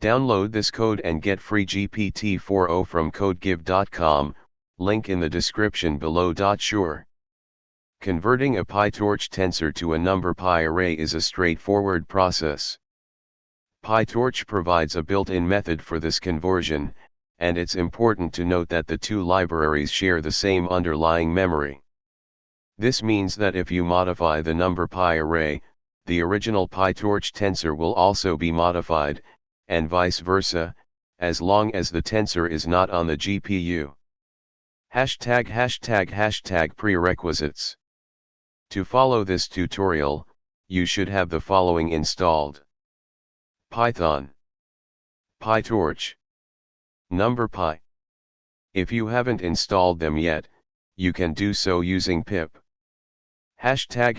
Download this code and get free GPT-4o from codegive.com, link in the description below. Sure. Converting a pytorch tensor to a numpy array is a straightforward process. Pytorch provides a built-in method for this conversion, and it's important to note that the two libraries share the same underlying memory. This means that if you modify the numpy array, the original pytorch tensor will also be modified, and vice versa, as long as the tensor is not on the GPU. Prerequisites. To follow this tutorial, you should have the following installed: Python, pytorch, numpy. If you haven't installed them yet, you can do so using pip. Converting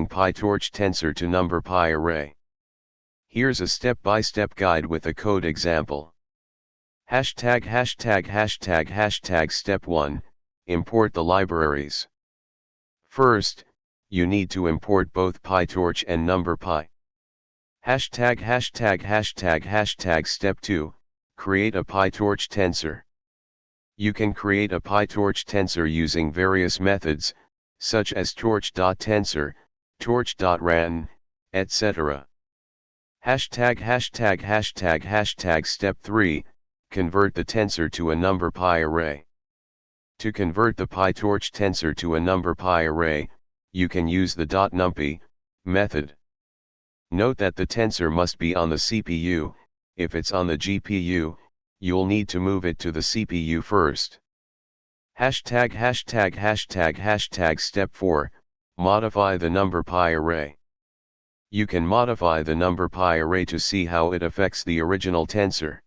pytorch tensor to numpy array. Here's a step-by-step guide with a code example. Step 1, import the libraries. First, you need to import both pytorch and numpy. Step 2, create a pytorch tensor. You can create a pytorch tensor using various methods, such as torch.tensor, torch.ran, etc. Step 3, convert the tensor to a numpy array. To convert the pytorch tensor to a numpy array, you can use the .numpy method. Note that the tensor must be on the CPU. If it's on the GPU, you'll need to move it to the CPU first. Step 4, modify the numpy array. You can modify the numpy array to see how it affects the original tensor.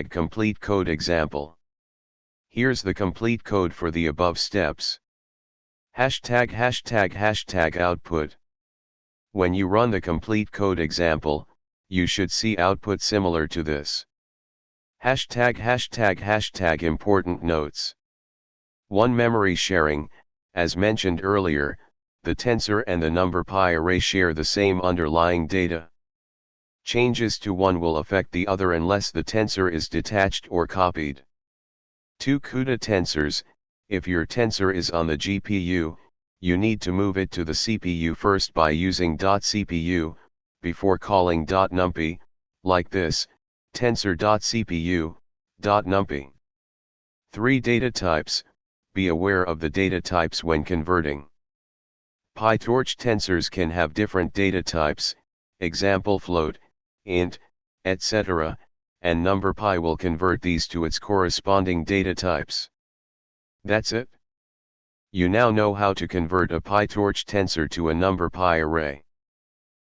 Complete code example. Here's the complete code for the above steps. Output. When you run the complete code example, you should see output similar to this. Important notes. 1. Memory sharing. As mentioned earlier, the tensor and the numpy array share the same underlying data. Changes to one will affect the other unless the tensor is detached or copied. 2. CUDA tensors. If your tensor is on the GPU, you need to move it to the CPU first by using .cpu, before calling .numpy, like this, tensor.cpu.numpy. 3. Data types. Be aware of the data types when converting. PyTorch tensors can have different data types, example float, int, etc., and numpy will convert these to its corresponding data types. That's it. You now know how to convert a PyTorch tensor to a numpy array.